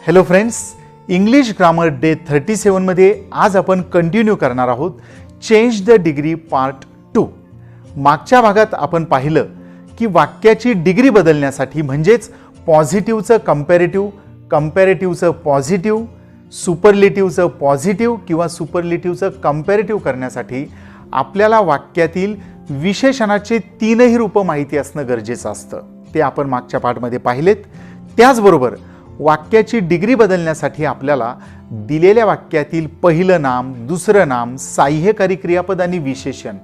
Hello friends, English grammar day 37 मध्ये आज आपण कंटिन्यू करणार आहोत चेंज द डिग्री पार्ट 2. मागच्या भागात आपण पाहिलं की वाक्याची डिग्री बदलण्यासाठी म्हणजेच पॉझिटिव्हचं कंपॅरेटिव्ह, कंपॅरेटिव्हचं पॉझिटिव्ह, सुपरलेटिव्हचं पॉझिटिव्ह किंवा सुपरलेटिव्हचं कंपॅरेटिव्ह करण्यासाठी आपल्याला वाक्यातील विशेषणाचे तीनही रूपं माहिती असणं गरजेचं असतं. ते आपण मागच्या पाठामध्ये पाहिलेत. त्याचबरोबर वाक्याची डिग्री बदलण्यासाठी आपल्याला दिलेल्या वाक्यातील पहिलं नाम, दुसरं नाम, साह्यकारी क्रियापद आणि विशेषण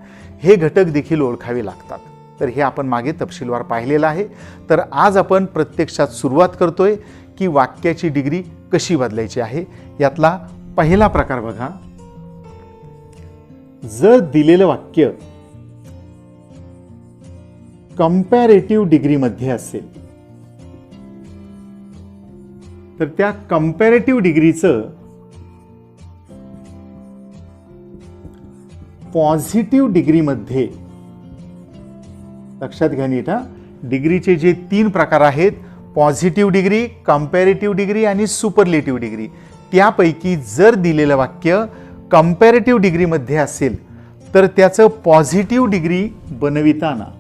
हे घटक देखील ओळखावे लागतात. तर हे आपण मागे तपशीलवार पाहिलेलं आहे. तर आज आपण प्रत्यक्षात सुरुवात करतोय की वाक्याची डिग्री कशी बदलायची आहे. यातला पहिला प्रकार बघा. जर दिलेलं वाक्य कंपॅरेटिव्ह डिग्रीमध्ये असेल तर त्या कंपॅरेटिव्ह डिग्रीचं पॉझिटिव्ह डिग्रीमध्ये, लक्षात घ्या नीट हा, डिग्रीचे जे तीन प्रकार आहेत पॉझिटिव्ह डिग्री, कंपॅरेटिव्ह डिग्री आणि सुपरलेटिव्ह डिग्री, त्यापैकी जर दिलेलं वाक्य कंपॅरेटिव्ह डिग्रीमध्ये असेल तर त्याचं पॉझिटिव्ह डिग्री बनविताना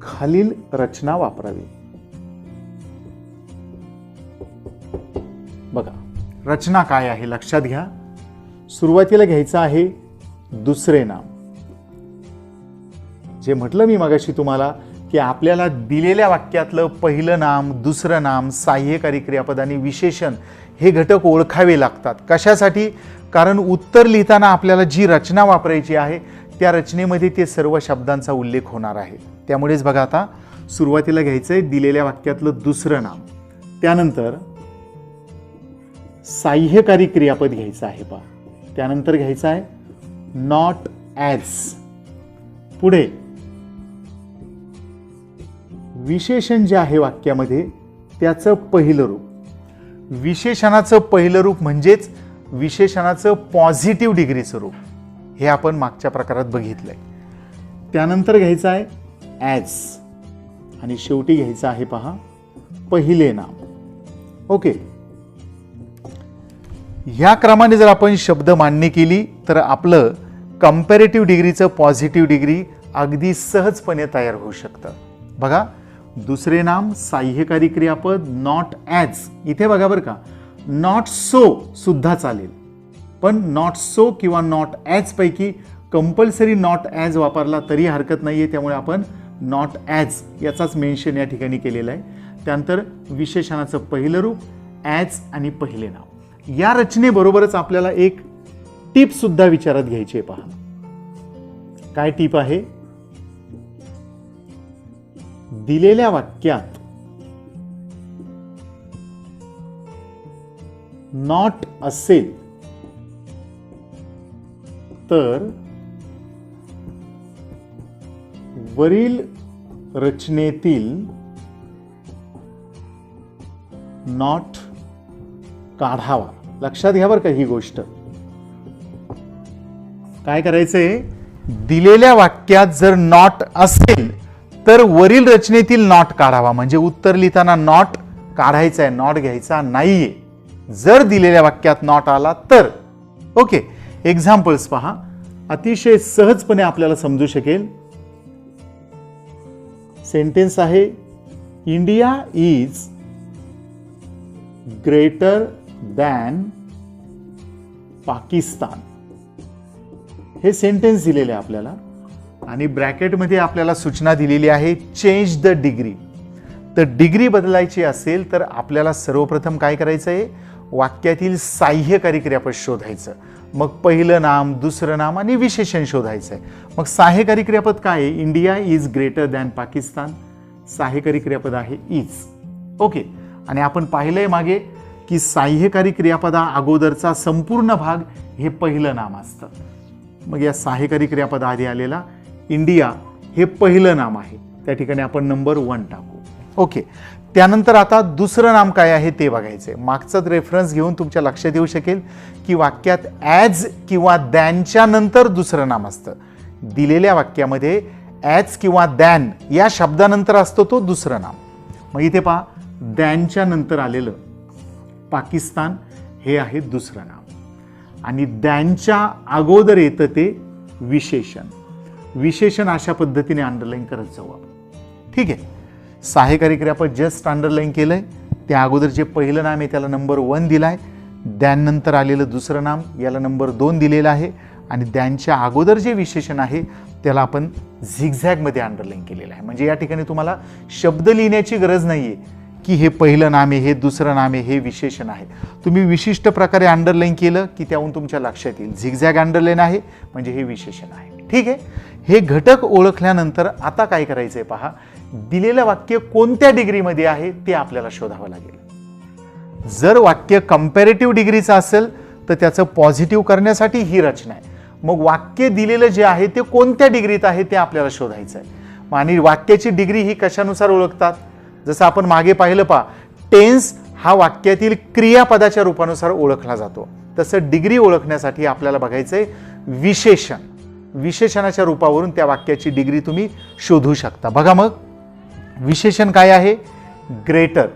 खालील रचना वापरावी. बघा रचना काय आहे लक्षात घ्या. सुरुवातीला घ्यायचं आहे दुसरे नाम. जे म्हटलं मी मगाशी तुम्हाला की आपल्याला दिलेल्या वाक्यातलं पहिलं नाम, दुसरं नाम, साह्यकारी क्रियापद आणि विशेषण हे घटक ओळखावे लागतात. कशासाठी? कारण उत्तर लिहिताना आपल्याला जी रचना वापरायची आहे त्या रचनेमध्ये ते सर्व शब्दांचा उल्लेख होणार आहे. त्यामुळेच बघा आता सुरुवातीला घ्यायचंय दिलेल्या वाक्यातलं दुसरं नाम, त्यानंतर साह्यकारी क्रियापद घ्यायचं आहे पहा, त्यानंतर घ्यायचं आहे नॉट ॲज, पुढे विशेषण जे आहे वाक्यामध्ये त्याचं पहिलं रूप. विशेषणाचं पहिलं रूप म्हणजेच विशेषणाचं पॉझिटिव्ह डिग्रीचं रूप, हे आपण मागच्या प्रकारात बघितलंय. त्यानंतर घ्यायचं आहे ॲज आणि शेवटी घ्यायचं आहे पहा पहिले नाम. ओके, ह्या क्रमाने जर आपण शब्द मांडणी केली तर आपलं कंपॅरेटिव्ह डिग्रीचं पॉझिटिव्ह डिग्री अगदी सहजपणे तयार होऊ शकतं. बघा दुसरे नाम, साह्यकारी क्रियापद, नॉट ॲज. इथे बघा बरं का, नॉट सो सुद्धा चालेल, पण नॉट सो किंवा नॉट ॲज पैकी कंपल्सरी नॉट ॲज वापरला तरी हरकत नाहीये. त्यामुळे आपण नॉट ॲज याचाच मेन्शन या ठिकाणी केलेलं आहे. त्यानंतर विशेषणाचं पहिलं रूप, ॲज आणि पहिले नाव. या रचनेबरोबरच आपल्याला एक टिप सुद्धा विचारात घ्यायची आहे. पहा काय टिप आहे. दिलेल्या वाक्यात नॉट असेल तर वरील रचनेतील नॉट काढावा. लक्षात घ्या बरं का ही गोष्ट. काय करायचंय, दिलेल्या वाक्यात जर नॉट असेल तर वरील रचनेतील नॉट काढावा. म्हणजे उत्तर लिहिताना नॉट काढायचा आहे, नॉट घ्यायचा नाहीये. जर दिलेल्या वाक्यात नॉट आला तर. ओके, एक्झाम्पल्स पहा, अतिशय सहजपणे आपल्याला समजू शकेल. सेंटेन्स आहे India is greater than Pakistan. हे सेंटेन्स दिलेले आहे आपल्याला आणि ब्रॅकेटमध्ये आपल्याला सूचना दिलेली आहे चेंज द डिग्री. तर डिग्री बदलायची असेल तर आपल्याला सर्वप्रथम काय करायचं आहे, वाक्यातील साह्यकारी क्रियापद शोधायचं. मग पहिलं नाम, दुसरं नाम आणि विशेषण शोधायचं आहे. मग साह्यकारी क्रियापद काय आहे, India is greater than Pakistan. साह्यकारी क्रियापद आहे इज. ओके, आणि आपण पाहिलंय मागे की साह्यकारी क्रियापदा अगोदरचा संपूर्ण भाग हे पहिलं नाम असतं. मग या साह्यकारी क्रियापदा आधी आलेला इंडिया हे पहिलं नाम आहे, त्या ठिकाणी आपण नंबर 1 टाकू. ओके, त्यानंतर आता दुसरं नाम काय आहे ते बघायचंय. मागचाच रेफरन्स घेऊन तुमच्या लक्षात येऊ शकेल की वाक्यात ॲज किंवा दॅनच्या नंतर दुसरं नाम असतं. दिलेल्या वाक्यामध्ये ॲज किंवा दॅन या शब्दानंतर असतो तो दुसरं नाम. मग इथे पहा, दॅनच्या नंतर आलेलं पाकिस्तान हे आहे दुसरं नाम आणि दॅनच्या अगोदर येतं ते विशेषण. विशेषण अशा पद्धतीने अंडरलाईन करत जाऊ आपण. ठीक आहे, सहाय्यकारी क्रियापद जस्ट अंडरलाईन केलंय. त्या अगोदर जे पहिलं नाम आहे त्याला नंबर 1 दिलाय. दॅननंतर आलेलं दुसरं नाम याला नंबर 2 दिलेला आहे आणि दॅनच्या अगोदर जे विशेषण आहे त्याला आपण झिगझॅगमध्ये अंडरलाईन केलेलं आहे. म्हणजे या ठिकाणी तुम्हाला शब्द लिहिण्याची गरज नाहीये की हे पहिलं नाम आहे, हे दुसरं नाम आहे, हे विशेषण आहे. तुम्ही विशिष्ट प्रकारे अंडरलाईन केलं की त्याहून तुमच्या लक्षात येईल झिगझॅग अंडरलाईन आहे म्हणजे हे विशेषण आहे. ठीक आहे, हे घटक ओळखल्यानंतर आता काय करायचंय पहा, दिलेलं वाक्य कोणत्या डिग्रीमध्ये आहे ते आपल्याला शोधावं लागेल. जर वाक्य कंपॅरेटिव्ह डिग्रीचं असेल तर त्याचं पॉझिटिव्ह करण्यासाठी ही रचना आहे. मग वाक्य दिलेलं जे आहे ते कोणत्या डिग्रीत आहे ते आपल्याला शोधायचं आहे. आणि वाक्याची डिग्री ही कशानुसार ओळखतात, जसं आपण मागे पाहिलं पहा, टेन्स हा वाक्यातील क्रियापदाच्या रूपानुसार ओळखला जातो. तसं डिग्री ओळखण्यासाठी आपल्याला बघायचंय विशेषण. विशेषणाच्या रूपावरून त्या वाक्याची डिग्री तुम्ही शोधू शकता. बघा मग विशेषण काय आहे, ग्रेटर.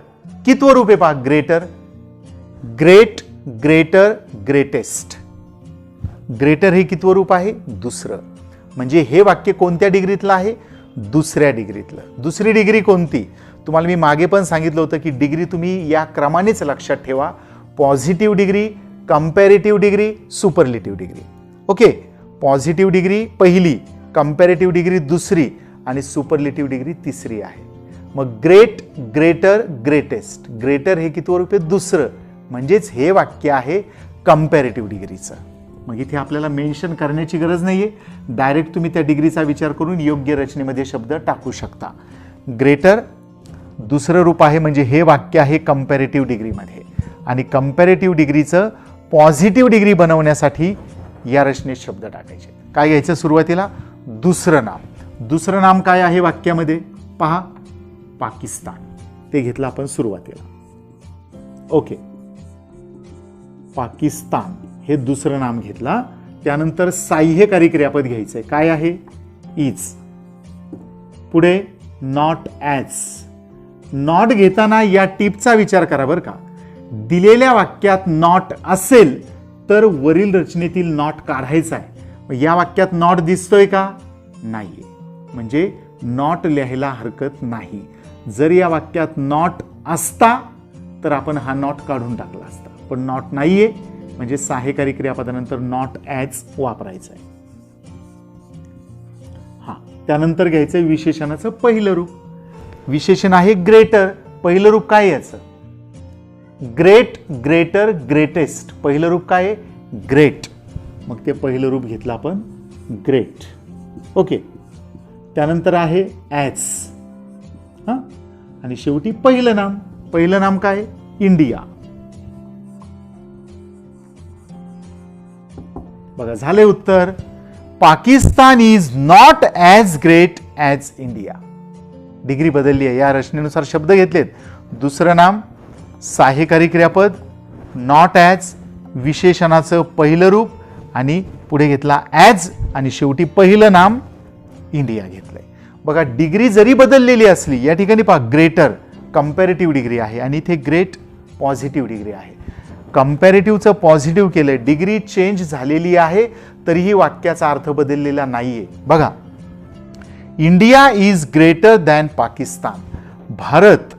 कितवं रूप आहे पहा, greater. Great, greater, greatest. Greater हे कितवं रूप आहे, दुसरं. म्हणजे हे वाक्य कोणत्या डिग्रीतलं आहे, दुसऱ्या डिग्रीतलं. दुसरी डिग्री कोणती, तुम्हाला मी मागे पण सांगितलं होतं की डिग्री तुम्ही या क्रमानेच लक्षात ठेवा. Positive degree, comparative degree, superlative degree. Okay, positive degree पहिली, कंपॅरेटिव्ह डिग्री दुसरी आणि सुपरलेटिव्ह डिग्री तिसरी आहे. मग ग्रेट, ग्रेटर, ग्रेटेस्ट. ग्रेटर हे कितवं रूप आहे, दुसरं. म्हणजेच हे वाक्य आहे कंपॅरेटिव्ह डिग्रीचं. मग इथे आपल्याला मेन्शन करण्याची गरज नाहीये, डायरेक्ट तुम्ही त्या डिग्रीचा विचार करून योग्य रचनेमध्ये शब्द टाकू शकता. ग्रेटर दुसरं रूप आहे म्हणजे हे वाक्य आहे कंपॅरेटिव्ह डिग्रीमध्ये आणि कंपॅरेटिव्ह डिग्रीचं पॉझिटिव्ह डिग्री बनवण्यासाठी या रचनेत शब्द टाकायचे. काय घ्यायचं सुरुवातीला, दुसरं नाम. दुसरं नाम काय आहे वाक्यामध्ये पहा, पाकिस्तान. ते घेतलं आपण सुरुवातीला. ओके, पाकिस्तान हे दुसरं नाम घेतला. त्यानंतर सहाय्यकारी क्रियापद घ्यायचंय. काय आहे, इज. पुढे नॉट ॲज. नॉट घेताना या टिपचा विचार करा बरं का. दिलेल्या वाक्यात नॉट असेल तर वरील रचनेतील नॉट काढायचा आहे. या वाक्यात नॉट दिसतोय का, नाहीये, म्हणजे नॉट लिहायला हरकत नाही. जर या वाक्यात नॉट असता तर आपण हा नॉट काढून टाकला असता, पण नॉट नाहीये म्हणजे सहाय्यकारी क्रियापदानंतर नॉट ॲज वापरायचं आहे. हा, त्यानंतर घ्यायचंय विशेषणाचं पहिलं रूप. विशेषण आहे ग्रेटर. पहिलं रूप काय याचं, ग्रेट, ग्रेटर, ग्रेटेस्ट. पहिलं रूप काय आहे, ग्रेट. मग ते पहिलं रूप घेतलं आपण, ग्रेट. ओके, त्यानंतर आहे ॲज. हां, आणि शेवटी पहिलं नाम. पहिलं नाम काय, इंडिया. बघा झाले उत्तर. Pakistan is not as great as India. Degree बदलली आहे. या रचनेनुसार शब्द घेतलेत. दुसरं नाम, सहाय्यकारी क्रियापद, नॉट ॲज, विशेषणाचं पहिलं रूप आणि पुढे घेतला ॲज आणि शेवटी पहिलं नाम इंडिया घेतलंय. बघा डिग्री जरी बदललेली असली, या ठिकाणी पहा ग्रेटर कंपॅरेटिव्ह डिग्री आहे आणि इथे ग्रेट पॉझिटिव्ह डिग्री आहे. कंपॅरेटिव्हचं पॉझिटिव्ह केलंय, डिग्री चेंज झालेली आहे तरीही वाक्याचा अर्थ बदललेला नाहीये. बघा, India is greater than Pakistan. Bharat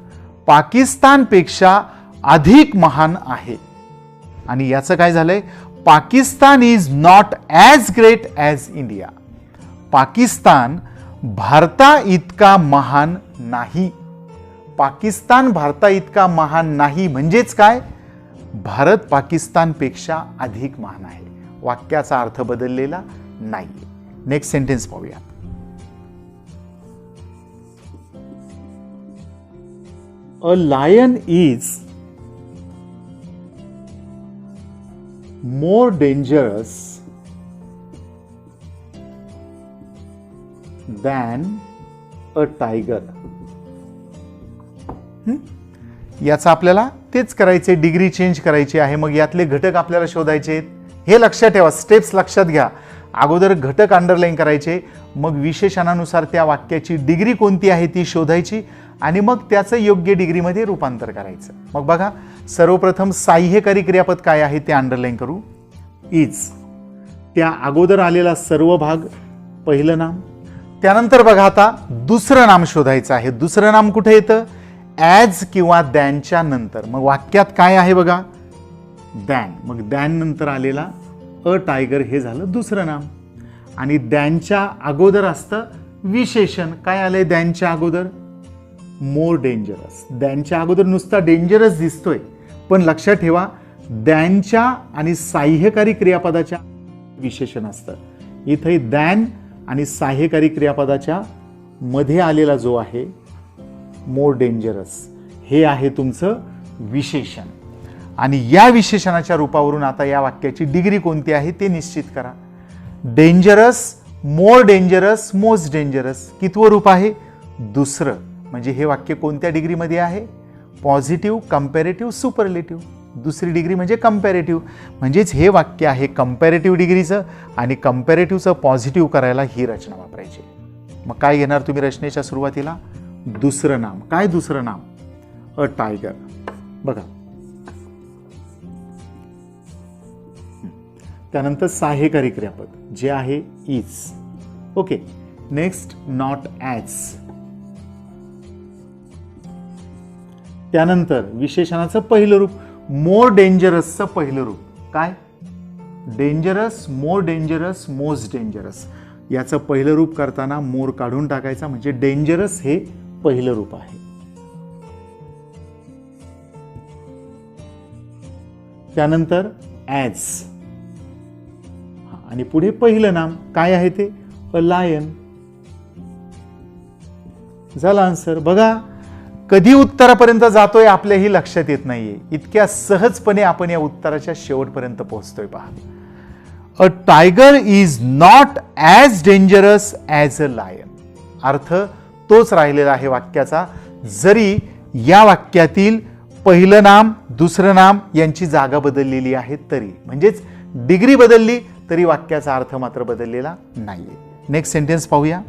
पाकिस्तानपेक्षा अधिक महान आहे. आणि याचं काय झालंय, Pakistan is not as great as India. Pakistan भारता इतका महान नाही. पाकिस्तान भारता इतका महान नाही म्हणजेच काय, भारत पाकिस्तानपेक्षा अधिक महान आहे. वाक्याचा अर्थ बदललेला नाही. नेक्स्ट सेंटेन्स पाहूया. A lion is more dangerous than a tiger. याचा आपल्याला तेच करायचे, डिग्री चेंज करायची आहे. मग यातले घटक आपल्याला शोधायचे. हे लक्षात ठेवा, स्टेप्स लक्षात घ्या. अगोदर घटक अंडरलाईन करायचे, मग विशेषणानुसार त्या वाक्याची डिग्री कोणती आहे ती शोधायची आणि मग त्याचं योग्य डिग्रीमध्ये रूपांतर करायचं. मग बघा, सर्वप्रथम साह्यकारी क्रियापद काय आहे ते अंडरलाईन करू. इज, त्या अगोदर आलेला सर्व भाग पहिलं नाम. त्यानंतर बघा आता दुसरं नाम शोधायचं आहे. दुसरं नाम कुठे येतं? ॲज किंवा दॅनच्या नंतर. मग वाक्यात काय आहे बघा? दॅन. मग दॅन नंतर आलेला अ टायगर हे झालं दुसरं नाम. आणि दॅनच्या अगोदर असतं विशेषण. काय आलंय दॅनच्या अगोदर? More dangerous. दॅनच्या अगोदर नुसता डेंजरस दिसतोय, पण लक्षात ठेवा दॅनच्या आणि साह्यकारी क्रियापदाच्या विशेषण असतं. इथे दॅन आणि साह्यकारी क्रियापदाच्या मध्ये आलेला जो आहे मोर डेंजरस, हे आहे तुमचं विशेषण. आणि या विशेषणाच्या रूपावरून आता या वाक्याची डिग्री कोणती आहे ते निश्चित करा. Dangerous, more dangerous, most dangerous कितवं रूप आहे? दुसरं. म्हणजे हे वाक्य कोणत्या डिग्रीमध्ये आहे? Positive, comparative, superlative. दुसरी डिग्री म्हणजे कंपॅरेटिव्ह. म्हणजेच हे वाक्य आहे कंपॅरेटिव्ह डिग्रीचं आणि कंपॅरेटिव्हचं पॉझिटिव्ह करायला ही रचना वापरायची. मग काय घेणार तुम्ही रचनेच्या सुरुवातीला? दुसरं नाम. काय दुसरं नाम? अ टायगर. बघा, त्यानंतर साह्यकारी क्रियापद जे आहे is. Okay. Next not as. त्यानंतर विशेषणाचं पहिलं रूप मोर डेंजरसचं पहिलं रूप. काय? Dangerous, more dangerous, most dangerous. याचं पहिलं रूप करताना मोर काढून टाकायचा, म्हणजे डेंजरस हे पहिलं रूप आहे. त्यानंतर ॲज आणि पुढे पहिलं नाम काय आहे ते? A lion. झाला आन्सर. बघा, कधी उत्तरापर्यंत जातोय आपल्याही लक्षात येत नाहीये. इतक्या सहजपणे आपण या उत्तराच्या शेवटपर्यंत पोहोचतोय. पहा, a tiger is not as dangerous as a lion. अर्थ तोच राहिलेला आहे वाक्याचा, जरी या वाक्यातील पहिलं नाम दुसरं नाम यांची जागा बदललेली आहे तरी. म्हणजेच डिग्री बदलली तरी वाक्याचा अर्थ मात्र बदललेला नाहीये. नेक्स्ट सेंटेन्स पाहूया.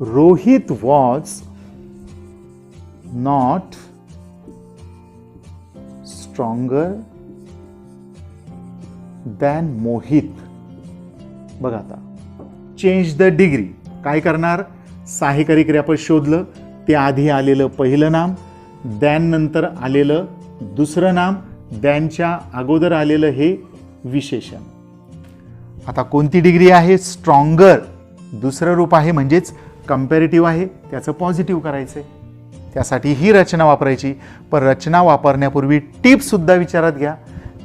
Rohit was not stronger than Mohit. बघा आता चेंज द डिग्री. काय करणार? साह्यकारी क्रियापद शोधलं, ते आधी आलेलं पहिलं नाम, दॅन नंतर आलेलं दुसरं नाम, दॅनच्या अगोदर आलेलं हे विशेषण. आता कोणती डिग्री आहे? स्ट्रॉंगर. दुसरं रूप आहे म्हणजेच कंपॅरेटिव्ह आहे, त्याचं पॉझिटिव्ह करायचंय. त्यासाठी ही रचना वापरायची. पण रचना वापरण्यापूर्वी टिप सुद्धा विचारात घ्या.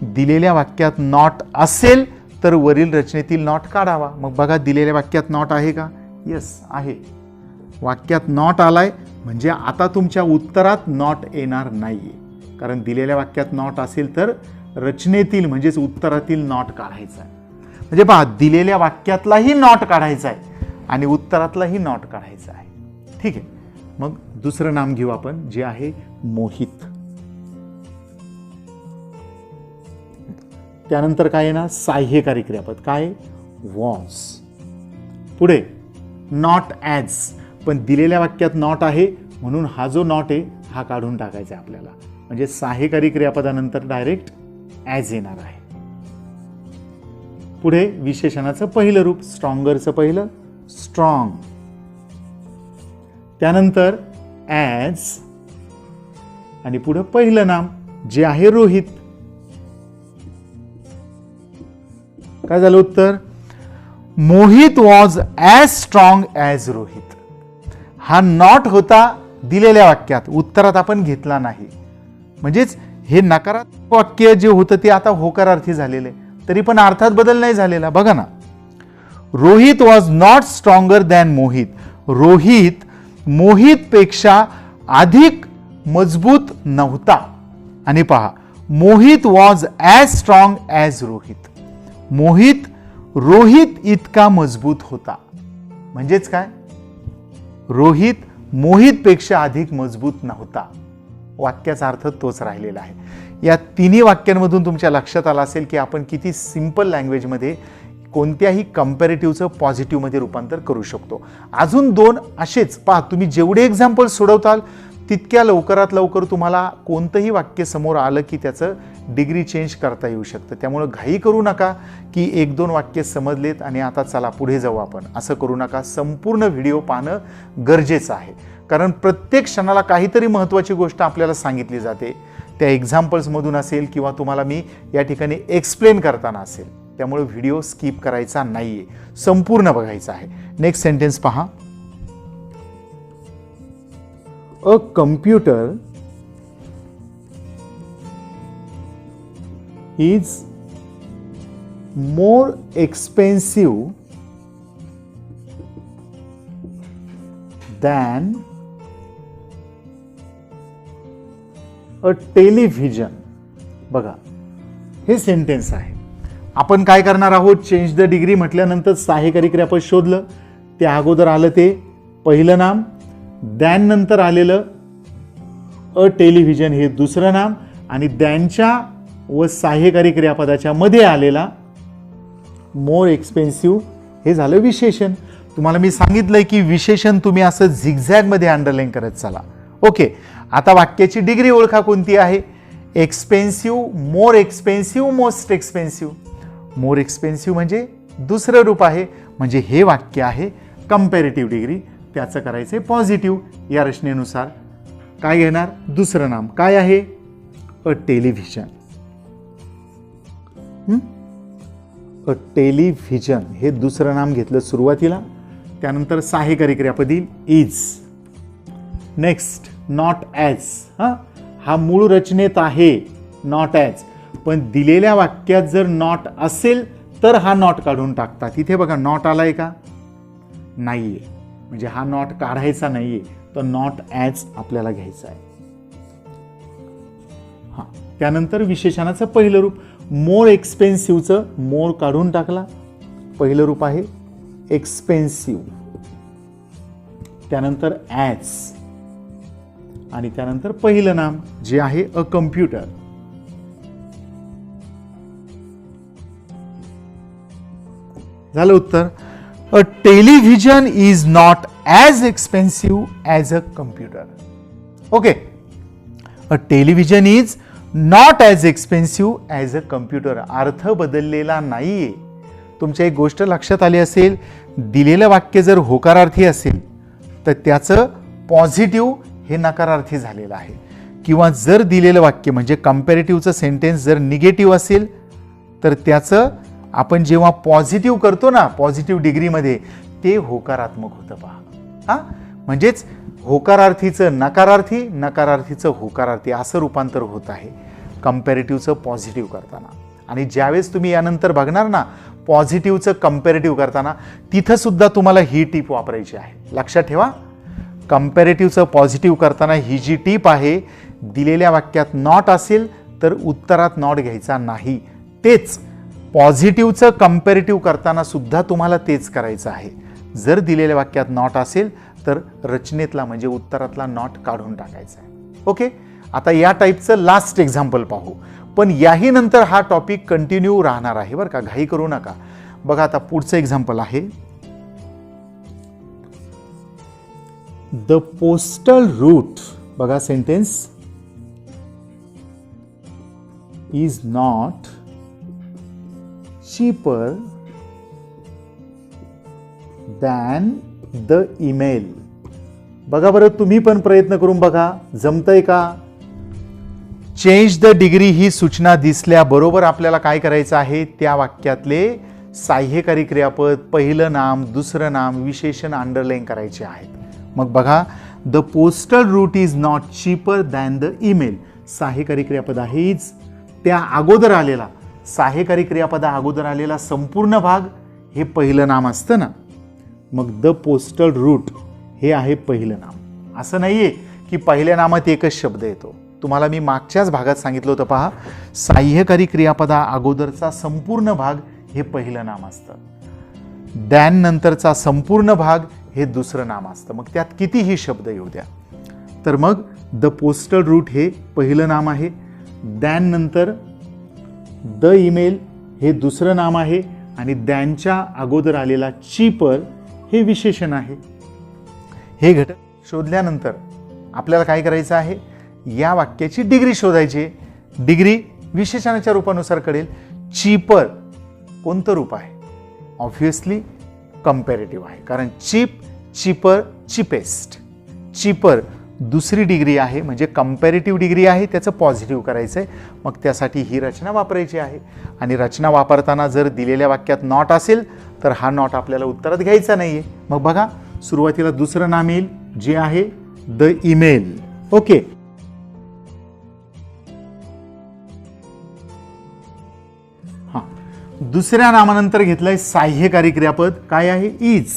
दिलेल्या वाक्यात नॉट असेल तर वरील रचनेतील नॉट काढावा. मग बघा, दिलेल्या वाक्यात नॉट आहे का? येस आहे. वाक्यात नॉट आलाय म्हणजे आता तुमच्या उत्तरात नॉट येणार नाहीये. कारण दिलेल्या वाक्यात नॉट असेल तर रचनेतील म्हणजेच उत्तरातील नॉट काढायचा आहे. म्हणजे पहा, दिलेल्या वाक्यातलाही नॉट काढायचा आहे आणि उत्तरातलाही नॉट काढायचा आहे. ठीक आहे. मग दुसरं नाम घेऊ आपण, जे आहे मोहित. त्यानंतर काय येणार? साह्यकारी क्रियापद. काय? वॉज. पुढे नॉट ॲज. पण दिलेल्या वाक्यात नॉट आहे म्हणून हा जो नॉट आहे हा काढून टाकायचा आहे आपल्याला. म्हणजे साह्यकारी क्रियापदानंतर डायरेक्ट ॲज येणार आहे. पुढे विशेषणाचं पहिलं रूप, स्ट्रॉंगरचं पहिलं स्ट्रॉंग. त्यानंतर ॲज आणि पुढे पहिलं नाम जे आहे रोहित. काय झालं उत्तर? Mohit was as strong as Rohit. हा नॉट होता दिलेल्या वाक्यात, उत्तरात आपण घेतला नाही. म्हणजेच हे नकारात्मक वाक्य जे होतं ते आता होकारार्थी झालेले, तरी पण अर्थात बदल नाही झालेला. बघा ना, Rohit was not stronger than Mohit. Rohit Mohit पेक्षा अधिक मजबूत नव्हता. आणि पहा, Mohit was as strong as Rohit. Mohit Rohit इतका मजबूत होता. म्हणजेच काय? रोहित मोहित पेक्षा अधिक मजबूत नव्हता. वाक्याचा अर्थ तोच राहिलेला आहे. या तिन्ही वाक्यांमधून तुमच्या लक्षात आलं असेल की आपण किती सिंपल लँग्वेजमध्ये कोणत्याही कंपॅरेटिव्हचं पॉझिटिव्हमध्ये रूपांतर करू शकतो. अजून 2 असेच पहा, तुम्ही जेवढे एक्झाम्पल सोडवताल तितक्या लवकरात लवकर तुम्हाला कोणतंही वाक्य समोर आलं की त्याचं डिग्री चेंज करता येऊ शकतं. त्यामुळं घाई करू नका की 1-2 वाक्य समजलेत आणि आता चला पुढे जाऊ आपण, असं करू नका. संपूर्ण व्हिडिओ पाहणं गरजेचं आहे, कारण प्रत्येक क्षणाला काहीतरी महत्त्वाची गोष्ट आपल्याला सांगितली जाते, त्या एक्झाम्पल्समधून असेल किंवा तुम्हाला मी या ठिकाणी एक्सप्लेन करताना असेल. त्यामुळे व्हिडिओ स्किप करायचा नाहीये, संपूर्ण बघायचा आहे. नेक्स्ट सेंटेन्स पहा. अ computer is more expensive than a television. बघा, हे सेंटेन्स आहे. आपण काय करणार आहोत, चेंज द डिग्री म्हटल्यानंतर सहाय्यकारी क्रियापद शोधलं, त्या अगोदर आलं ते पहिलं नाम, दॅन नंतर आलेलं अ टेलिव्हिजन हे दुसरं नाम, आणि दॅनच्या व सहाय्यकारी क्रियापदाच्या मध्ये आलेला मोर एक्सपेन्सिव्ह हे झालं विशेषण. तुम्हाला मी सांगितलंय की विशेषण तुम्ही असं झिगझॅग मध्ये अंडरलाईन करत चला. ओके, आता वाक्याची डिग्री ओळखा कोणती आहे. एक्सपेन्सिव्ह, मोर एक्सपेन्सिव्ह, मोस्ट एक्सपेन्सिव्ह. मोर एक्सपेन्सिव्ह म्हणजे दुसरं रूप आहे, म्हणजे हे वाक्य आहे कंपॅरेटिव्ह डिग्री, त्याचं करायचं पॉझिटिव्ह. या रचनेनुसार काय घेणार, दुसरं नाम काय आहे, अ टेलिव्हिजन. अ टेलिव्हिजन हे दुसरं नाम घेतलं सुरुवातीला, त्यानंतर सहाय्यकारी क्रियापद इज. Next not as. हा मूळ रचनेत आहे नॉट ॲज, पण दिलेल्या वाक्यात जर नॉट असेल तर हा नॉट काढून टाकतात. इथे बघा नॉट आलाय का, नाहीये, म्हणजे हा नॉट काढायचा नाहीये, तर नॉट ॲज आपल्याला घ्यायचा आहे. हा, त्यानंतर विशेषणाचं पहिलं रूप मोर एक्सपेन्सिव्हचं मोर काढून टाकला, पहिलं रूप आहे एक्सपेन्सिव्ह, त्यानंतर ॲज, आणि त्यानंतर पहिलं नाम जे आहे अ कम्प्युटर. झालं उत्तर. A television is not as expensive as a computer. Okay, a television is not as expensive as a computer. अर्थ बदललेला नाहीये. तुमच्या एक गोष्ट लक्षात आली असेल, दिलेलं वाक्य जर होकारार्थी असेल तर त्याचं पॉझिटिव्ह हे नकारार्थी झालेलं आहे, किंवा जर दिलेलं वाक्य म्हणजे कंपॅरेटिव्हचं सेंटेन्स जर निगेटिव्ह असेल तर त्याचं आपण जेव्हा पॉझिटिव्ह करतो ना पॉझिटिव्ह डिग्रीमध्ये, ते होकारात्मक होतं. पहा, हा म्हणजेच होकारार्थीचं नकारार्थी, नकारार्थीचं होकारार्थी असं रूपांतर होत आहे कंपॅरेटिव्हचं पॉझिटिव्ह करताना. आणि ज्यावेळेस तुम्ही यानंतर बघणार ना पॉझिटिव्हचं कंपॅरेटिव्ह करताना, तिथं सुद्धा तुम्हाला ही टीप वापरायची आहे. लक्षात ठेवा, कंपॅरेटिव्हचं पॉझिटिव्ह करताना ही जी टीप आहे, दिलेल्या वाक्यात नॉट असेल तर उत्तरात नॉट घ्यायचा नाही. तेच पॉझिटिव्हचं कंपॅरेटिव्ह करताना सुद्धा तुम्हाला तेच करायचं आहे. जर दिलेल्या वाक्यात नॉट असेल तर रचनेतला म्हणजे उत्तरातला नॉट काढून टाकायचा आहे. ओके, आता या टाईपचं लास्ट एक्झाम्पल पाहू, पण याही नंतर हा टॉपिक कंटिन्यू राहणार आहे बरं का, घाई करू नका. बघा आता पुढचं एक्झाम्पल आहे, द पोस्टल रूट. बघा sentence, is not cheaper than the email. बघा बरं, तुम्ही पण प्रयत्न करून बघा, जमतंय का. चेंज द डिग्री ही सूचना दिसल्याबरोबर आपल्याला काय करायचं आहे, त्या वाक्यातले सहाय्यकारी क्रियापद, पहिलं नाम, दुसरं नाम, विशेषण अंडरलाईन करायचे आहेत. मग बघा, the postal route is not cheaper than the email. सहाय्यकारी क्रियापद आहे इज, त्या अगोदर आलेला सहाय्यकारी क्रियापदा अगोदर आलेला संपूर्ण भाग हे पहिलं नाम असतं ना, मग द पोस्टल रूट हे आहे पहिलं नाम. असं नाहीये की पहिल्या नामात एकच शब्द येतो. तुम्हाला मी मागच्याच भागात सांगितलं होतं, पहा, सहाय्यकारी क्रियापदा अगोदरचा संपूर्ण भाग हे पहिलं नाम असतं, दॅन नंतरचा संपूर्ण भाग हे दुसरं नाम असतं. मग त्यात कितीही शब्द येऊ द्या, तर मग द पोस्टल रूट हे पहिलं नाम आहे, दॅन नंतर द ईमेल हे दुसरं नाम आहे आणि दॅनच्या अगोदर आलेला चीपर हे विशेषण आहे. हे घटक शोधल्यानंतर आपल्याला काय करायचं आहे, या वाक्याची डिग्री शोधायची. डिग्री विशेषणाच्या रूपानुसार कळेल. चीपर कोणतं रूप आहे? ऑब्व्हियसली कंपॅरेटिव्ह आहे, कारण चीप, चीपर, चीपेस्ट. चीपर दुसरी डिग्री आहे, म्हणजे कंपॅरेटिव्ह डिग्री आहे, त्याचं पॉझिटिव्ह करायचं आहे. मग त्यासाठी ही रचना वापरायची आहे. आणि रचना वापरताना जर दिलेल्या वाक्यात नॉट असेल तर हा नॉट आपल्याला उत्तरात घ्यायचा नाहीये. मग बघा, सुरुवातीला दुसरं नाम येईल जे आहे द ईमेल. ओके, हा दुसऱ्या नामानंतर घेतलंय सहाय्यकारी क्रियापद. काय आहे? इज.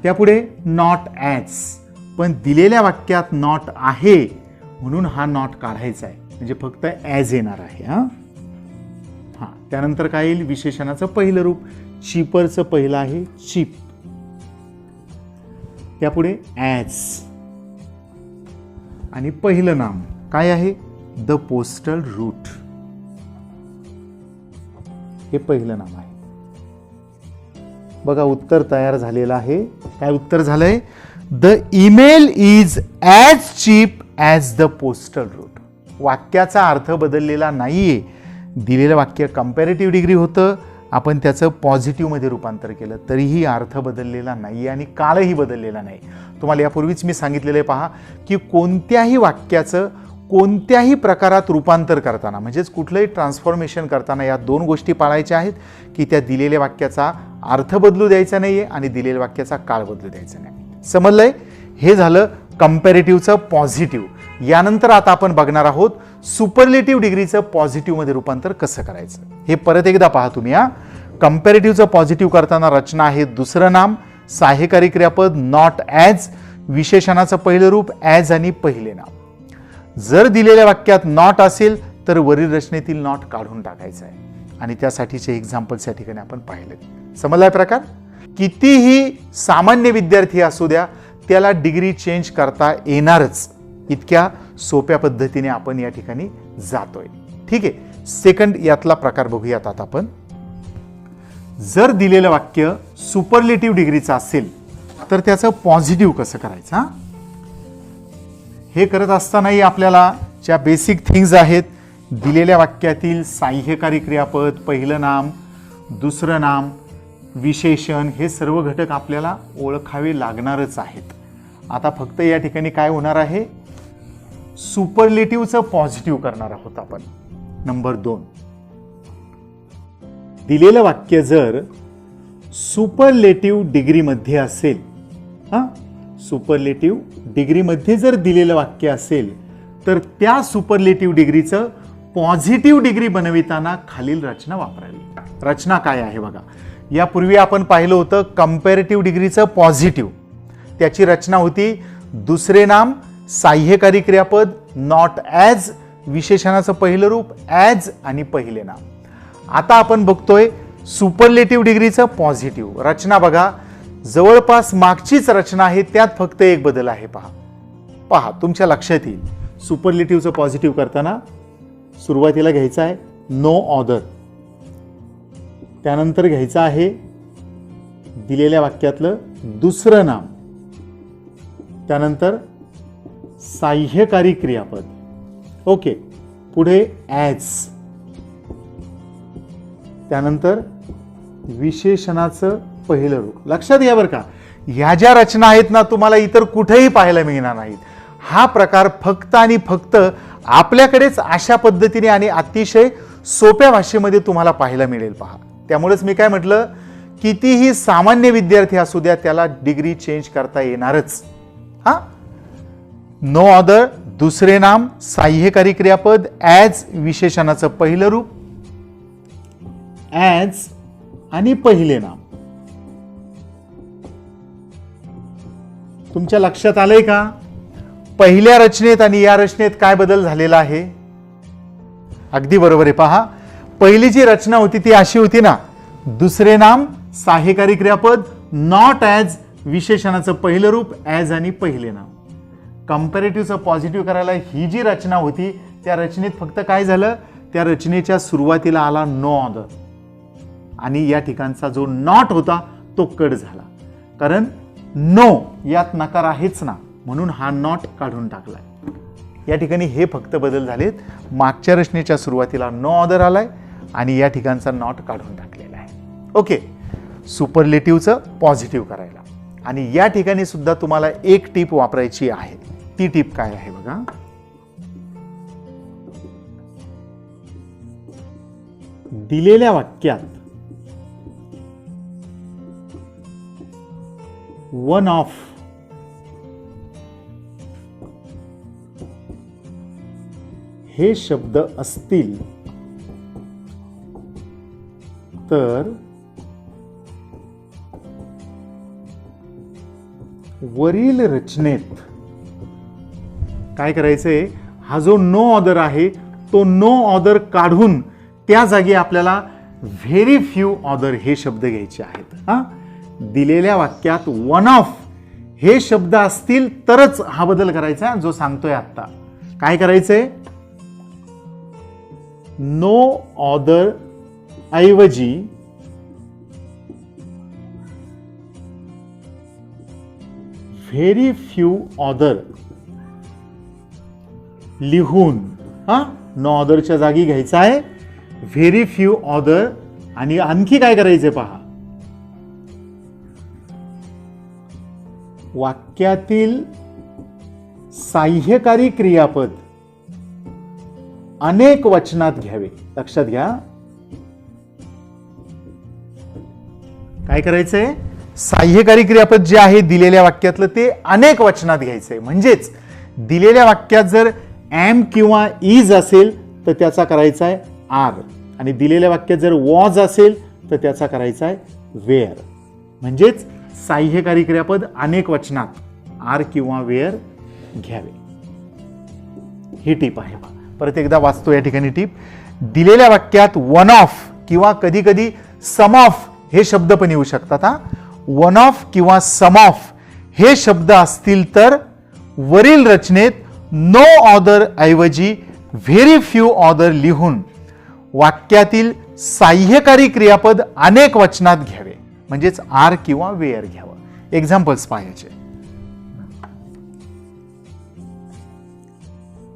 त्यापुढे नॉट ॲज, पण दिलेल्या वाक्यात नॉट आहे म्हणून हा नॉट काढायचा आहे, म्हणजे फक्त ॲज येणार आहे. हा त्यानंतर काय येईल? विशेषणाचं पहिलं रूप. चीपरचं पहिलं आहे चीप. त्यापुढे ॲज आणि पहिलं नाम काय आहे? The postal route. हे पहिलं नाम आहे. बघा, उत्तर तयार झालेलं आहे. काय उत्तर झालंय? The email is as cheap as the postal route. वाक्याचा अर्थ बदललेला नाहीये. दिलेलं वाक्य कंपॅरेटिव्ह डिग्री होतं, आपण त्याचं पॉझिटिव्हमध्ये रूपांतर केलं, तरीही अर्थ बदललेला नाही आणि काळही बदललेला नाही. तुम्हाला यापूर्वीच मी सांगितलेलं आहे, पहा की कोणत्याही वाक्याचं कोणत्याही प्रकारात रूपांतर करताना, म्हणजेच कुठलंही ट्रान्सफॉर्मेशन करताना या दोन गोष्टी पाळायच्या आहेत की त्या दिलेल्या वाक्याचा अर्थ बदलू द्यायचा नाहीये आणि दिलेल्या वाक्याचा काळ बदलू द्यायचा नाही. समजलंय? हे झालं कंपॅरेटिव्हचं पॉझिटिव्ह. यानंतर आता आपण बघणार आहोत सुपरलेटिव्ह डिग्रीचं पॉझिटिव्हमध्ये रूपांतर कसं करायचं. हे परत एकदा पहा तुम्ही. कंपॅरेटिव्हचं पॉझिटिव्ह करताना रचना आहे दुसरं नाम, सहाय्यकारी क्रियापद नॉट ॲज, विशेषणाचं पहिलं रूप ॲज आणि पहिले नाम. जर दिलेल्या वाक्यात नॉट असेल तर वरील रचनेतील नॉट काढून टाकायचं आहे आणि त्यासाठीचे एक्झाम्पल्स या ठिकाणी आपण पाहिले. समजलाय प्रकार? कितीही सामान्य विद्यार्थी असू द्या, त्याला डिग्री चेंज करता येणारच. इतक्या सोप्या पद्धतीने आपण या ठिकाणी जातोय. ठीक आहे, सेकंड यातला प्रकार बघूयात आता आपण. जर दिलेलं वाक्य सुपरलेटिव्ह डिग्रीचं असेल तर त्याचं पॉझिटिव्ह कसं करायचं? हे करत असतानाही आपल्याला ज्या बेसिक थिंग्स आहेत, दिलेल्या वाक्यातील सहाय्यकारी क्रियापद, पहिलं नाम, दुसरं नाम, विशेषण, हे सर्व घटक आपल्याला ओळखावे लागणारच आहेत. आता फक्त या ठिकाणी काय होणार आहे? सुपरलेटिव्हचं पॉझिटिव्ह करणार आहोत आपण. नंबर 2, दिलेलं वाक्य जर सुपरलेटिव्ह डिग्रीमध्ये असेल, सुपरलेटिव्ह डिग्रीमध्ये जर दिलेलं वाक्य असेल तर त्या सुपरलेटिव्ह डिग्रीचं पॉझिटिव्ह डिग्री बनविताना खालील रचना वापरावी. रचना काय आहे बघा. यापूर्वी आपण पाहिलं होतं कंपॅरेटिव्ह डिग्रीचं पॉझिटिव्ह. त्याची रचना होती दुसरे नाम, सहाय्यकारी क्रियापद नॉट ॲज, विशेषणाचं पहिलं रूप ॲज आणि पहिले नाम. आता आपण बघतोय सुपरलेटिव्ह डिग्रीचं पॉझिटिव्ह. रचना बघा, जवळपास मागचीच रचना आहे, त्यात फक्त एक बदल आहे. पहा तुमच्या लक्षात येईल. सुपरलेटिव्हचं पॉझिटिव्ह करताना सुरुवातीला घ्यायचं आहे नो ऑदर, त्यानंतर घ्यायचं आहे दिलेल्या वाक्यातलं दुसरं नाम, त्यानंतर सहाय्यकारी क्रियापद. ओके, पुढे ॲज, त्यानंतर विशेषणाचं पहिलं रूप. लक्षात घ्या बरं का, ह्या ज्या रचना आहेत ना, तुम्हाला इतर कुठेही पाहायला मिळणार नाहीत. हा प्रकार फक्त आणि फक्त आपल्याकडेच अशा पद्धतीने आणि अतिशय सोप्या भाषेमध्ये तुम्हाला पाहायला मिळेल. पहा, त्यामुळेच मी काय म्हटलं, कितीही सामान्य विद्यार्थी असू द्या, त्याला डिग्री चेंज करता येणारच. नो ऑदर, दुसरे नाम, सहाय्यकारी क्रियापद ॲज, विशेषणाचं पहिलं रूप ॲज आणि पहिले नाम. तुमच्या लक्षात आलंय का? पहिल्या रचनेत आणि या रचनेत काय बदल झालेला आहे? अगदी बरोबर आहे. पहा, पहिली जी रचना होती ती अशी होती ना, दुसरे नाम, सहाय्यकारी क्रियापद नॉट ॲज, विशेषणाचं पहिलं रूप ॲज आणि पहिले नाम. कंपॅरेटिव्हचं पॉझिटिव्ह करायला ही जी रचना होती त्या रचनेत फक्त काय झालं, त्या रचनेच्या सुरुवातीला आला नो ऑर्डर आणि या ठिकाणचा जो नॉट होता तो कट झाला, कारण नो यात नकार आहेच ना, म्हणून हा नॉट काढून टाकलाय. या ठिकाणी हे फक्त बदल झालेत. मागच्या रचनेच्या सुरुवातीला नो ऑर्डर आलाय आणि या ठिकाणचा नॉट काढून टाकलेला आहे. ओके, सुपरलेटिव्हचं पॉझिटिव्ह करायला. आणि या ठिकाणी सुद्धा तुम्हाला एक टीप वापरायची आहे. ती टीप काय आहे बघा. दिलेल्या वाक्यात वन ऑफ हे शब्द असतील तर वरील रचनेत काय करायचंय, हा जो नो ऑर्डर आहे तो नो ऑर्डर काढून त्या जागी आपल्याला व्हेरी फ्यू ऑर्डर हे शब्द घ्यायचे आहेत. हा, दिलेल्या वाक्यात वन ऑफ हे शब्द असतील तरच हा बदल करायचा जो सांगतोय आता. काय करायचंय, नो ऑर्डर ऐवजी व्हेरी फ्यू ऑर्डर लिहून, हा, नो ऑर्डरच्या जागी घ्यायचा आहे व्हेरी फ्यू ऑर्डर. आणि आणखी काय करायचे पहा, वाक्यातील साह्यकारी क्रियापद अनेक वचनात घ्यावे. लक्षात घ्या, काय करायचंय, साह्यकारी क्रियापद जे आहे दिलेल्या वाक्यातलं ते अनेक वचनात घ्यायचंय. म्हणजेच दिलेल्या वाक्यात जर एम किंवा इज असेल तर त्याचा करायचा आहे आर, आणि दिलेल्या वाक्यात जर वॉज असेल तर त्याचा करायचा आहे वेअर. म्हणजेच साह्यकारी क्रियापद अनेक वचनात आर किंवा वेअर घ्यावे. ही टीप आहे. परत एकदा वाचतो या ठिकाणी टीप. दिलेल्या वाक्यात वन ऑफ किंवा कधी कधी सम ऑफ हे शब्द पण येऊ शकतात. हा, वन ऑफ किंवा सम ऑफ हे शब्द असतील तर वरील रचनेत नो ऑर्डर ऐवजी व्हेरी फ्यू ऑर्डर लिहून वाक्यातील साह्यकारी क्रियापद अनेक वचनात घ्यावे. म्हणजेच आर किंवा वेअर घ्यावं. एक्झाम्पल्स पाहायचे.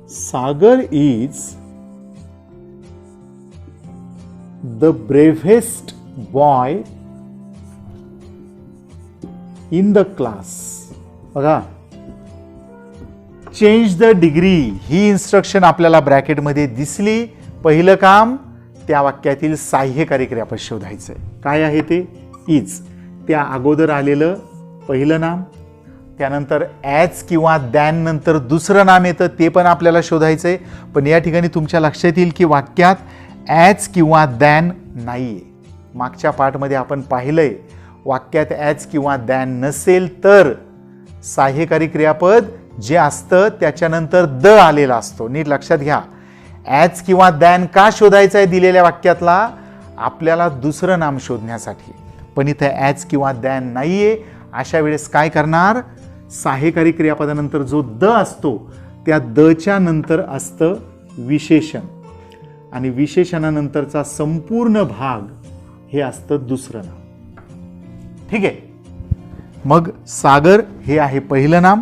Sagar is the bravest boy in the class. बघा, चेंज द डिग्री ही इन्स्ट्रक्शन आपल्याला ब्रॅकेटमध्ये दिसली. पहिलं काम त्या वाक्यातील साह्यकारी क्रियापद शोधायचंय. काय आहे ते, इज. त्या अगोदर आलेलं पहिलं नाम, त्यानंतर ॲज किंवा दॅन नंतर दुसरं नाम येतं ते पण आपल्याला शोधायचंय. पण या ठिकाणी तुमच्या लक्षात येईल की वाक्यात ॲज किंवा दॅन नाहीये. मागच्या पार्टमध्ये आपण पाहिलंय वाक्यात ॲज किंवा दॅन नसेल तर साह्यकारी क्रियापद जे असतं त्याच्यानंतर द आलेला असतो. नीट लक्षात घ्या. ॲज किंवा दॅन का शोधायचं आहे दिलेल्या वाक्यातला, आपल्याला दुसरं नाम शोधण्यासाठी. पण इथे ॲज किंवा दॅन नाहीये. अशा वेळेस काय करणार, साह्यकारी क्रियापदानंतर जो द असतो त्या दच्या नंतर असतं विशेषण, आणि विशेषणानंतरचा संपूर्ण भाग हे असतं दुसरं नाम. ठीक आहे. मग सागर हे आहे पहिलं नाम,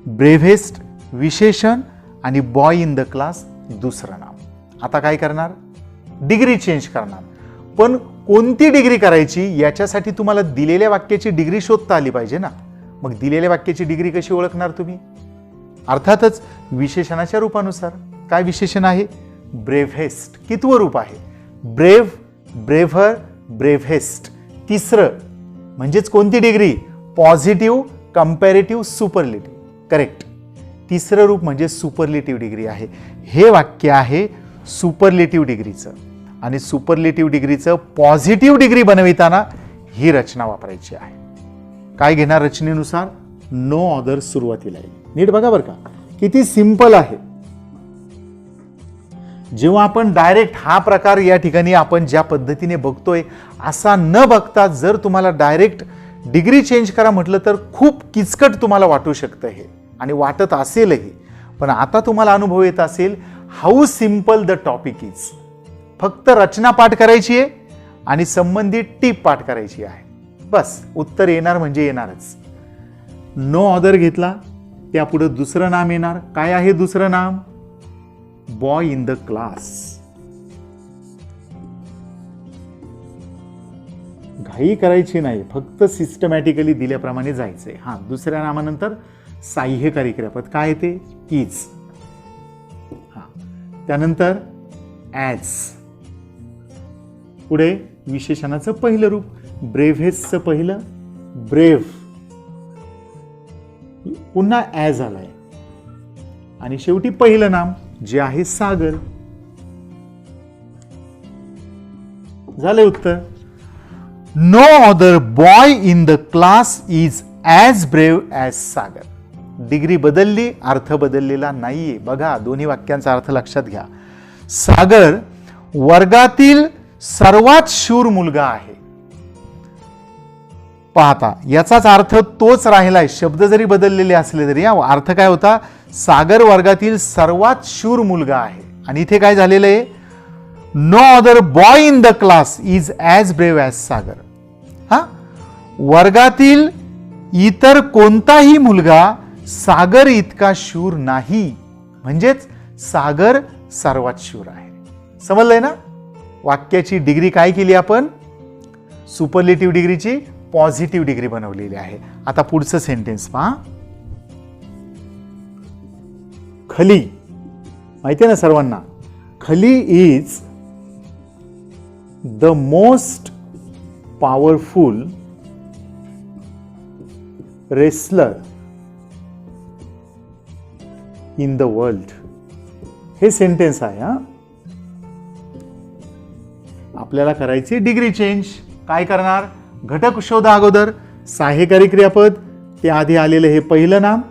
ब्रेव्हेस्ट विशेषण आणि बॉय इन द क्लास दुसरं नाम. आता काय करणार, डिग्री चेंज करणार. पण कोणती डिग्री करायची याच्यासाठी तुम्हाला दिलेल्या वाक्याची डिग्री शोधता आली पाहिजे ना. मग दिलेल्या वाक्याची डिग्री कशी ओळखणार तुम्ही, अर्थातच विशेषणाच्या रूपानुसार. काय विशेषण आहे, ब्रेव्हेस्ट. कितवं रूप आहे, ब्रेव्ह, ब्रेव्हर, ब्रेव्हेस्ट. तिसरं म्हणजेच कोणती degree, positive, comparative, superlative. Correct. तिसरं रूप म्हणजे सुपरलेटिव्ह डिग्री आहे. हे वाक्य आहे सुपरलेटिव्ह डिग्रीचं, आणि सुपरलेटिव्ह डिग्रीचं पॉझिटिव्ह डिग्री बनविताना ही रचना वापरायची आहे. काय घेणार रचनेनुसार, नो ऑर्डर सुरुवातीला येईल. नीट बघा बरं का, किती सिंपल आहे. जेव्हा आपण डायरेक्ट हा प्रकार या ठिकाणी आपण ज्या पद्धतीने बघतोय असा न बघता जर तुम्हाला डायरेक्ट डिग्री चेंज करा म्हटलं तर खूप किचकट तुम्हाला वाटू शकतं हे, आणि वाटत असेलही. पण आता तुम्हाला अनुभव येत असेल how simple the topic is. फक्त रचना पाठ करायची आहे आणि संबंधित टीप पाठ करायची आहे. बस उत्तर येणार म्हणजे येणारच. नो ऑदर घेतला, त्यापुढे दुसरं नाम येणार. काय आहे दुसरं नाम? Boy in the class. घाई करायची नाही, फक्त सिस्टमॅटिकली दिल्याप्रमाणे जायचंय. हा, दुसऱ्या नामानंतर साह्यकारी क्रियापद काय येते? इज. हा, त्यानंतर ॲज. पुढे विशेषणाचं पहिलं रूप. ब्रेव्हेसचं पहिलं ब्रेव्ह, पुन्हा ॲज आलाय. आणि शेवटी पहिलं नाम जे आहे सागर. झाले उत्तर. No other boy in the class is as brave as Sagar. Degree बदलली, अर्थ बदललेला नाहीये. बघा, दोन्ही वाक्यांचा अर्थ लक्षात घ्या. सागर वर्गातील सर्वात शूर मुलगा आहे. पाहता, याचाच अर्थ तोच राहिलाय. शब्द जरी बदललेले असले तरी अर्थ काय होता? सागर वर्गातील सर्वात शूर मुलगा आहे. आणि इथे काय झालेलं आहे? No other boy in the class is as brave as Sagar. हा, वर्गातील इतर कोणताही मुलगा सागर इतका शूर नाही. म्हणजेच सागर सर्वात शूर आहे. समजलंय ना? वाक्याची डिग्री काय केली आपण? सुपरलेटिव्ह डिग्रीची पॉझिटिव्ह डिग्री बनवलेली आहे. आता पुढचं सेंटेन्स पहा. खली माहिती आहे ना सर्वांना? खली is the most powerful wrestler in the world. हे सेंटेन्स आहे. हा, आपल्याला करायची डिग्री चेंज. काय करणार? घटक शोधा अगोदर. साह्यकारी क्रियापद, त्या आधी आलेलं हे पहिलं नाम.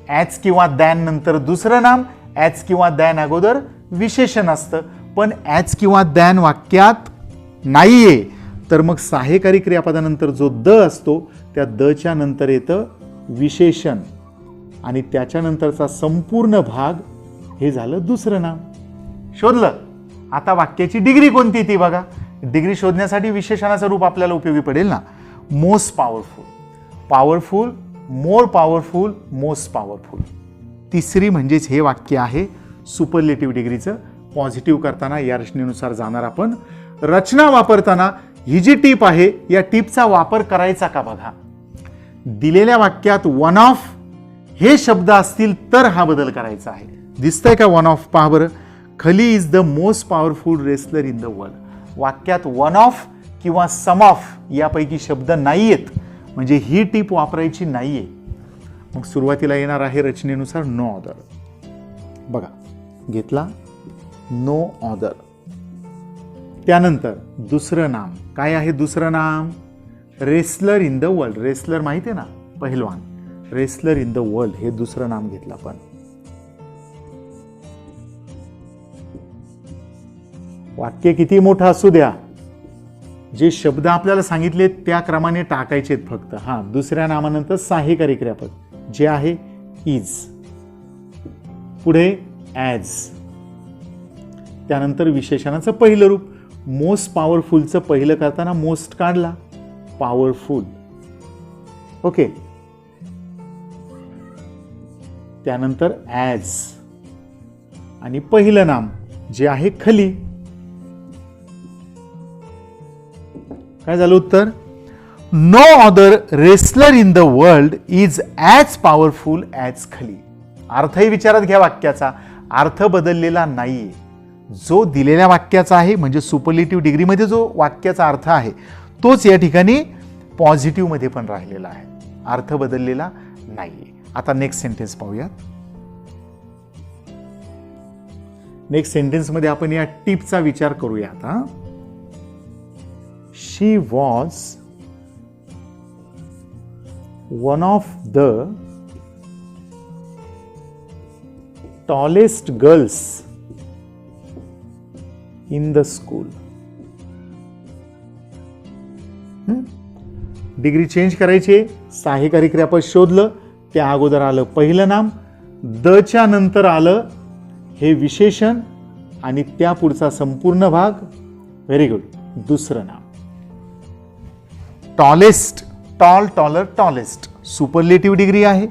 ॲज किंवा दॅन नंतर दुसरं नाम. ॲज किंवा दॅन अगोदर विशेषण असतं, पण ॲज किंवा दॅन वाक्यात नाहीये. तर मग साह्यकारी क्रियापदानंतर जो द असतो त्या द च्या नंतर येतं विशेषण आणि त्याच्यानंतरचा संपूर्ण भाग हे झालं दुसरं नाम. शोधलं. आता वाक्याची डिग्री कोणती ती बघा. डिग्री शोधण्यासाठी विशेषणाचं रूप आपल्याला उपयोगी पडेल ना. मोस्ट पॉवरफुल, पॉवरफुल, मोर पॉवरफुल, मोस्ट पॉवरफुल. तिसरी म्हणजेच हे वाक्य आहे सुपरलेटिव्ह डिग्रीचं. पॉझिटिव्ह करताना या रचनेनुसार जाणार आपण. रचना वापरताना ही जी टीप आहे या टीपचा वापर करायचा का बघा. दिलेल्या वाक्यात वन ऑफ हे शब्द असतील तर हा बदल करायचा आहे. दिसतंय का वन ऑफ? पहा बरं. खली is the most powerful wrestler in the world. वाक्यात वन ऑफ किंवा सम ऑफ यापैकी शब्द नाहीयेत, म्हणजे ही टीप वापरायची नाहीये. मग सुरुवातीला येणार आहे रचनेनुसार नो ऑदर. बघा, घेतला नो ऑदर. त्यानंतर दुसरं नाम. काय आहे दुसरं नाम? Wrestler in the world. Wrestler माहिती आहे ना, पहिलवान. रेसलर इन द वर्ल्ड हे दुसरं नाम घेतलं आपण. वाक्य किती मोठं असू द्या, जे शब्द आपल्याला सांगितले त्या क्रमाने टाकायचे फक्त. हा, दुसऱ्या नामानंतर साह्यकारी क्रियापद जे आहे इज. पुढे ॲज. त्यानंतर विशेषणाचं पहिलं रूप. मोस्ट पॉवरफुलचं पहिलं करताना मोस्ट काढला, पॉवरफुल. ओके. त्यानंतर ॲज आणि पहिलं नाम जे आहे खली. काय झालं उत्तर? No other wrestler in the world is as powerful as Khali. अर्थही विचारात घ्या वाक्याचा. अर्थ बदललेला नाहीये. जो दिलेल्या वाक्याचा आहे म्हणजे सुपरलेटिव्ह डिग्रीमध्ये जो वाक्याचा अर्थ आहे तोच या ठिकाणी पॉझिटिव्ह मध्ये पण राहिलेला आहे. अर्थ बदललेला नाहीये. आता नेक्स्ट सेंटेन्स पाहूयात. नेक्स्ट सेंटेन्स मध्ये आपण या टिपचा विचार करूया. आता she was one of the tallest girls in the school. Degree change करायची. साह्यकारी क्रियापद शोधलं, त्या अगोदर आलं पहिलं नाम, द च्या नंतर आलं हे विशेषण आणि त्या पुढचा संपूर्ण भाग. Very good. दुसरं नाम. Tallest, tall, taller, tallest superlative degree आहे,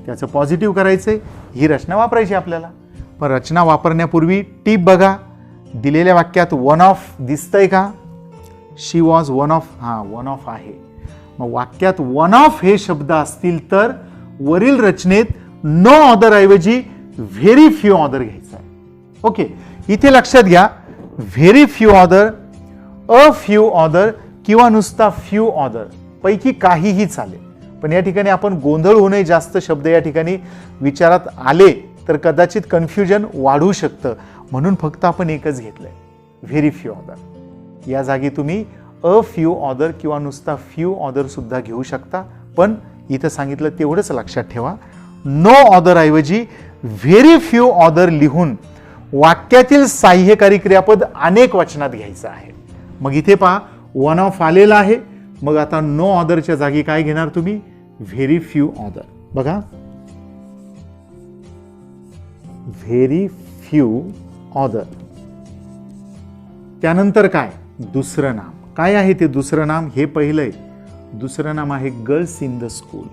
त्याचं पॉझिटिव्ह करायचंय. ही रचना वापरायची आपल्याला. पण रचना वापरण्यापूर्वी टीप बघा. दिलेल्या वाक्यात वन ऑफ दिसतंय का? She was one of. One of आहे. मग वाक्यात वन ऑफ हे शब्द असतील तर वरील रचनेत नो ऑदर ऐवजी व्हेरी फ्यू ऑदर घ्यायचा आहे. ओके, इथे लक्षात घ्या. Very few other, a few other किंवा नुसता फ्यू ऑदर पैकी काहीही चालेल. पण या ठिकाणी आपण गोंधळ होऊ नये. जास्त शब्द या ठिकाणी विचारात आले तर कदाचित कन्फ्युजन वाढू शकतं, म्हणून फक्त आपण एकच घेतलंय, व्हेरी फ्यू ऑदर. या जागी तुम्ही अ फ्यू ऑदर किंवा नुसता फ्यू ऑदर सुद्धा घेऊ शकता. पण इथं सांगितलं तेवढंच लक्षात ठेवा. नो ऑदर ऐवजी व्हेरी फ्यू ऑदर लिहून वाक्यातील साह्यकारी क्रियापद अनेक वचनात घ्यायचं आहे. मग इथे पहा, वन ऑफ आलेला आहे. मग आता नो ऑदरच्या जागी काय घेणार तुम्ही? Very few other. बघा, व्हेरी फ्यू ऑदर. त्यानंतर काय? दुसरं नाम. काय आहे ते दुसरं नाम? हे पहिलं आहे. दुसरं नाम आहे गर्ल्स इन द स्कूल.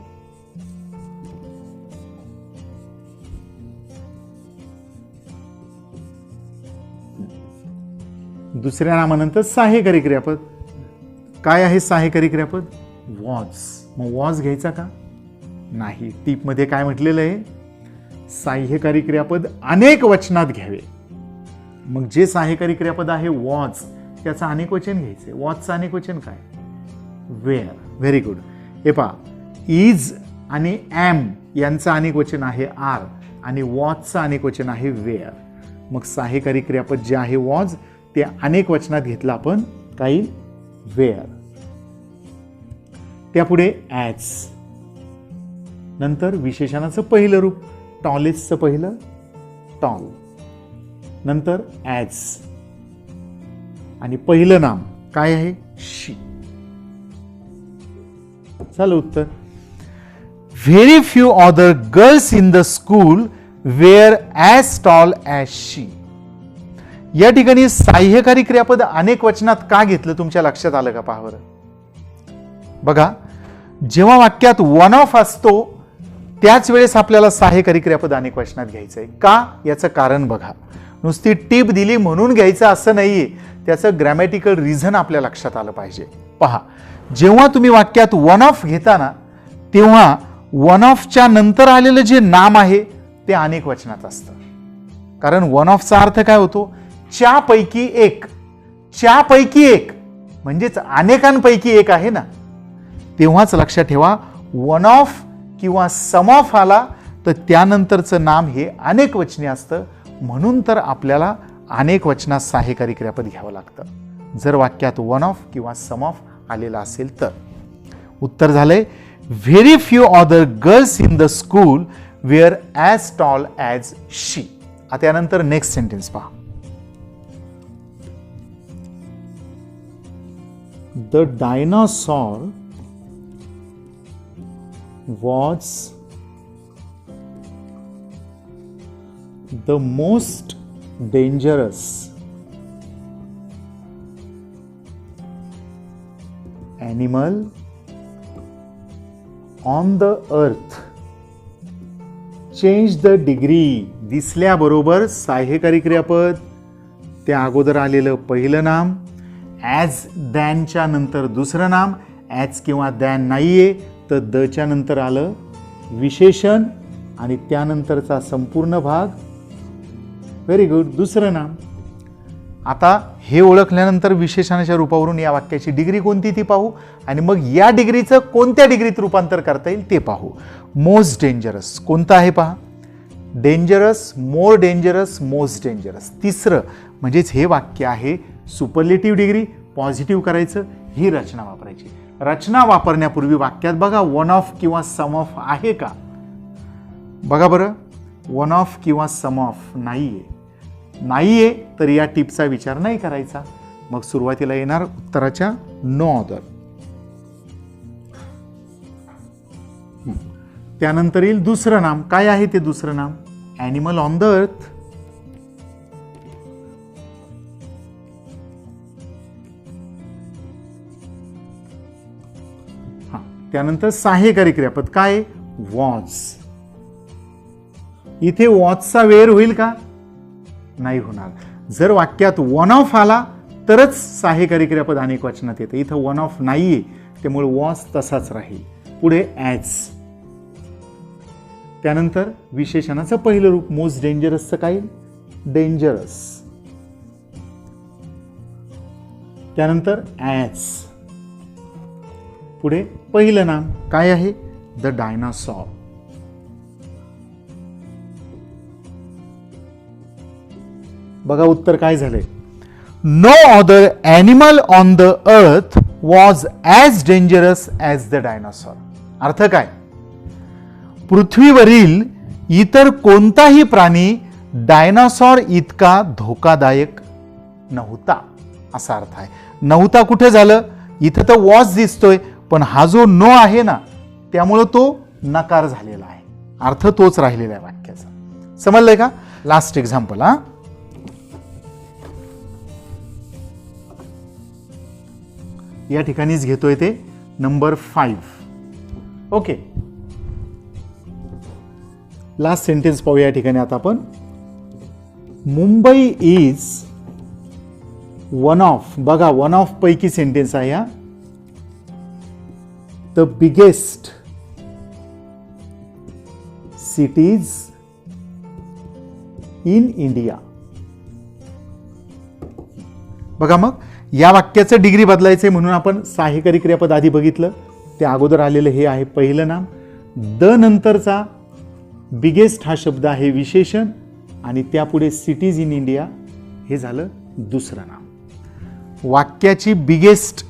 दुसऱ्या नामानंतर सहाय्यकारी क्रियापद. काय आहे सहाय्यकारी क्रियापद? वॉज. मग वॉज घ्यायचा का? नाही. टीप मध्ये काय म्हटलेलं आहे? सहाय्यकारी क्रियापद अनेक वचनात घ्यावे. मग जे सहाय्यकारी क्रियापद आहे वॉज, त्याचं अनेक वचन घ्यायचंय. वॉजचं अनेक वचन काय? वेअर. Very good. हे पहा, इज आणि एम यांचं अनेक वचन आहे आर आणि वॉजचं अनेक वचन आहे वेअर. मग सहाय्यकारी क्रियापद जे आहे वॉज ते अनेक वचनात घेतलं आपण. काही वेअर. त्यापुढे ॲज. नंतर विशेषणाचं पहिलं रूप. टॉलेस्टचं पहिलं टॉल. नंतर ॲज आणि पहिलं नाम काय आहे? शी. झालं उत्तर. Very few other girls in the school were as tall as she. या ठिकाणी सहाय्यकारी क्रियापद अनेक वचनात का घेतलं तुमच्या लक्षात आलं का? पहा बरं. बघा, जेव्हा वाक्यात वन ऑफ असतो त्याच वेळेस आपल्याला सहाय्यकारी क्रियापद अनेक वचनात घ्यायचंय. का? याचं कारण बघा. नुसती टीप दिली म्हणून घ्यायचं असं नाहीये. त्याचं ग्रॅमॅटिकल रिझन आपल्या लक्षात आलं पाहिजे. पहा, जेव्हा तुम्ही वाक्यात वन ऑफ घेता ना, तेव्हा वन ऑफच्या नंतर आलेलं जे नाम आहे ते अनेक वचनात असतं. कारण वन ऑफचा अर्थ काय होतो? च्यापैकी एक. च्यापैकी एक म्हणजेच अनेकांपैकी एक आहे ना. तेव्हाच लक्षात ठेवा, वन ऑफ किंवा सम ऑफ आला तर त्यानंतरचं नाम हे अनेक वचनी असतं. म्हणून तर आपल्याला अनेक वचनात सहाय्यकारी क्रियापद घ्यावं लागतं जर वाक्यात वन ऑफ किंवा सम ऑफ आलेला असेल तर. उत्तर झालंय very few other girls in the school were as tall as she. आता यानंतर नेक्स्ट सेंटेन्स पहा. The dinosaur was the most dangerous animal on the earth. Change the degree. दिसल्याबरोबर सहाय्यकारी क्रियापद, त्या अगोदर आलेलं पहिलं नाम, ॲज दॅनच्या नंतर दुसरं नाम. ॲज किंवा दॅन नाहीये तर दच्या नंतर आलं विशेषण आणि त्यानंतरचा संपूर्ण भाग. Very good. दुसरं नाम. आता हे ओळखल्यानंतर विशेषणाच्या रूपावरून या वाक्याची डिग्री कोणती ती पाहू आणि मग या डिग्रीचं कोणत्या डिग्रीत रूपांतर करता येईल ते पाहू. मोस्ट डेंजरस कोणतं आहे पहा. Dangerous, more dangerous, most dangerous. तिसरं म्हणजेच हे वाक्य आहे सुपरलेटिव्ह डिग्री. पॉझिटिव्ह करायचं. ही रचना वापरायची. रचना वापरण्यापूर्वी वाक्यात बघा वन ऑफ किंवा सम ऑफ आहे का? बघा बरं, वन ऑफ किंवा सम ऑफ नाहीये तर या टिपचा विचार नाही करायचा. मग सुरुवातीला येणार उत्तराच्या नो ऑदर. त्यानंतर येईल दुसरं नाम. काय आहे ते दुसरं नाम? ॲनिमल ऑन द अर्थ. त्यानंतर सहाय्यकारी क्रियापद काय? वॉज. इथे वॉजचा वेर होईल का? नाही होणार. जर वाक्यात वन ऑफ आला तरच सहाय्यकारी क्रियापद अनेक वचनात येतं. इथं वन ऑफ नाहीये, त्यामुळे वॉज तसाच राहील. पुढे ॲज. त्यानंतर विशेषणाचं पहिलं रूप मोस्ट डेंजरसचं काय? डेंजरस. त्यानंतर ॲज. पुढे पहिलं नाम काय आहे? The dinosaur. बघा उत्तर काय झालंय? No other animal on the earth was as dangerous as the dinosaur. अर्थ काय? पृथ्वीवरील इतर कोणताही प्राणी डायनासॉर इतका धोकादायक नव्हता, असा अर्थ आहे. नव्हता कुठे झालं? इथं तर वॉज दिसतोय, पण हा जो नो आहे ना, त्यामुळं तो नकार झालेला आहे. अर्थ तोच राहिलेला आहे वाक्याचा. समजलंय का? Last example. या ठिकाणीच घेतोय ते नंबर 5. ओके, लास्ट सेंटेन्स पाहूया या ठिकाणी आता आपण. Mumbai is one of. बघा वन ऑफ पैकी सेंटेन्स आहे हा. The biggest cities in India. बघा मग या वाक्याचं डिग्री बदलायचंय म्हणून आपण सहाय्यकारी क्रियापद आधी बघितलं. त्या अगोदर आलेलं हे आहे पहिलं नाम. द नंतरचा बिगेस्ट हा शब्द आहे विशेषण, आणि त्यापुढे सिटीज इन इंडिया हे झालं दुसरं नाम. वाक्याची बिगेस्ट,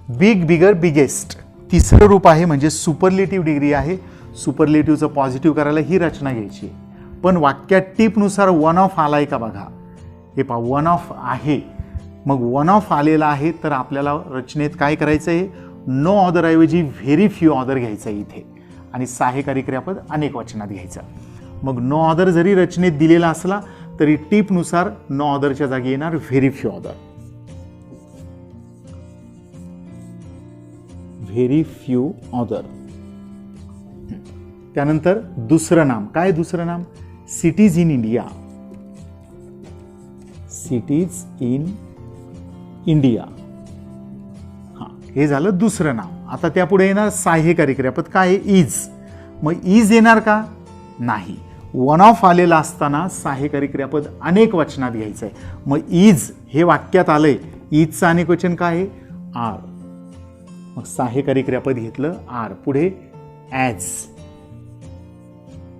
बिग, बिगर, बिगेस्ट तिसरं रूप आहे म्हणजे सुपरलेटिव्ह डिग्री आहे. सुपरलेटिव्हचं पॉझिटिव्ह करायला ही रचना घ्यायची. पण वाक्यात टिपनुसार वन ऑफ आलाय का बघा. हे पहा वन ऑफ आहे. मग वन ऑफ आलेला आहे तर आपल्याला रचनेत काय करायचं आहे? नो ऑदर ऐवजी व्हेरी फ्यू ऑदर घ्यायचं आहे इथे, आणि सहाय्यकारी क्रियापद अनेक वचनात घ्यायचं. मग नो ऑदर जरी रचनेत दिलेला असला तरी टिपनुसार नो ऑदरच्या जागी येणार very few other. Very few other. त्यानंतर दुसरं नाम काय? दुसरं नाम cities in India. Cities in India. हा, हे झालं दुसरं नाव. आता त्यापुढे येणार सहाय्यकारी क्रियापद काय? इज. मग इज येणार का? नाही. वन ऑफ आलेला असताना सहाय्यकारी क्रियापद अनेक वचनात घ्यायचंय. मग इज हे वाक्यात आलंय. इजचं अनेक वचन काय आहे? आर. मग सहाय्यकारी क्रियापद घेतलं आर. पुढे ॲज.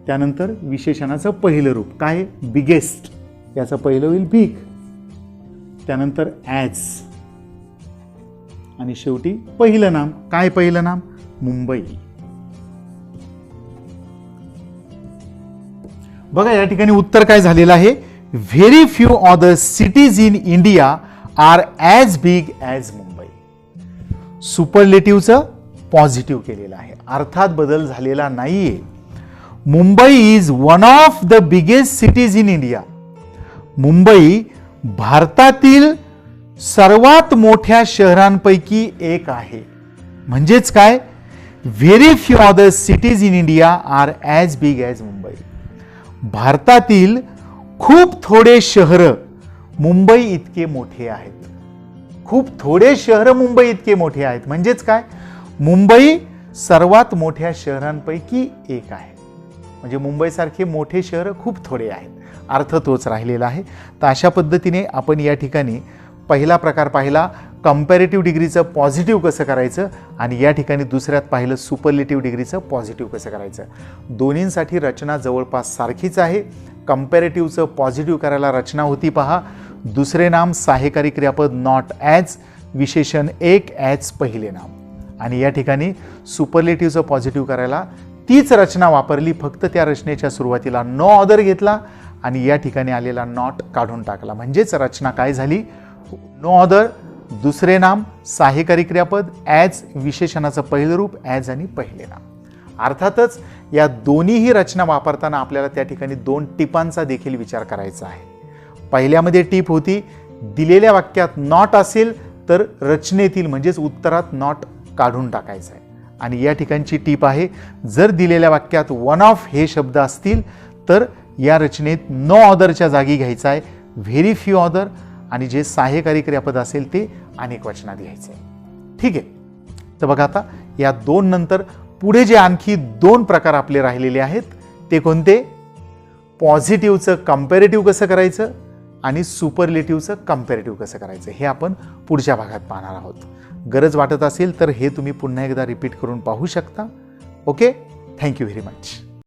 त्यानंतर विशेषणाचं पहिलं रूप काय? बिगेस्ट. याचं पहिलं होईल बिग. त्यानंतर ॲज, आणि शेवटी पहिलं नाम काय? पहिलं नाम मुंबई. बघा या ठिकाणी उत्तर काय झालेलं आहे? Very few other cities in India are as big as Mumbai. सुपरलेटिव्हचं पॉझिटिव्ह केलेलं आहे, अर्थात बदल झालेला नाहीये. Mumbai is one of the biggest cities in India. Mumbai भारतातील सर्वात मोठ्या शहरांपैकी एक आहे. म्हणजेच काय? Very few other cities in India are as big as Mumbai. भारतातील खूप थोडे शहर मुंबई इतके मोठे आहेत. खूप थोडे शहर मुंबई इतके मोठे आहेत म्हणजेच काय? मुंबई सर्वात मोठ्या शहरांपैकी एक आहे. म्हणजे मुंबईसारखे मोठे शहर खूप थोडे आहेत. अर्थ तोच राहिलेला आहे. तर अशा पद्धतीने आपण या ठिकाणी पहिला प्रकार पाहिला कंपॅरेटिव्ह डिग्रीचं पॉझिटिव्ह कसं करायचं, आणि या ठिकाणी दुसऱ्यात पाहिलं सुपरलेटिव्ह डिग्रीचं पॉझिटिव्ह कसं करायचं. दोन्हींसाठी रचना जवळपास सारखीच आहे. कंपॅरेटिव्हचं पॉझिटिव्ह करायला रचना होती पहा. दुसरे नाम सहाय्यकारी क्रियापद नॉट ॲज, विशेषण एक ॲज पहिले नाम. आणि या ठिकाणी सुपरलेटिव्हचं पॉझिटिव्ह करायला तीच रचना वापरली, फक्त त्या रचनेच्या सुरुवातीला नो ऑदर घेतला आणि या ठिकाणी आलेला नॉट काढून टाकला. म्हणजेच रचना काय झाली? नो ऑदर, दुसरे नाम सहाय्यकारी क्रियापद, ॲज विशेषणाचं पहिलं रूप, ॲज आणि पहिले नाम. अर्थातच या दोन्हीही रचना वापरताना आपल्याला त्या ठिकाणी दोन टिपांचा देखील विचार करायचा आहे. पहिल्यामध्ये टिप होती दिलेल्या वाक्यात नॉट असेल तर रचनेतील म्हणजेच उत्तरात नॉट काढून टाकायचं आहे, आणि या ठिकाणची टीप आहे, जर दिलेल्या वाक्यात वन ऑफ हे शब्द असतील तर या रचनेत नो ऑदरच्या जागी घ्यायचा आहे व्हेरी फ्यू ऑदर, आणि जे सहाय्यकारी क्रियापद असेल ते अनेक वचनात घ्यायचं आहे. ठीक आहे. तर बघा आता या 2 नंतर पुढे जे आणखी 2 प्रकार आपले राहिलेले आहेत ते कोणते? पॉझिटिव्हचं कंपॅरेटिव्ह कसं करायचं आणि सुपरलेटिव्हचं कंपॅरेटिव्ह कसं करायचं हे आपण पुढच्या भागात पाहणार आहोत. गरज वाटत असेल तर हे तुम्ही पुन्हा एकदा रिपीट करून पाहू शकता. Okay, thank you very much.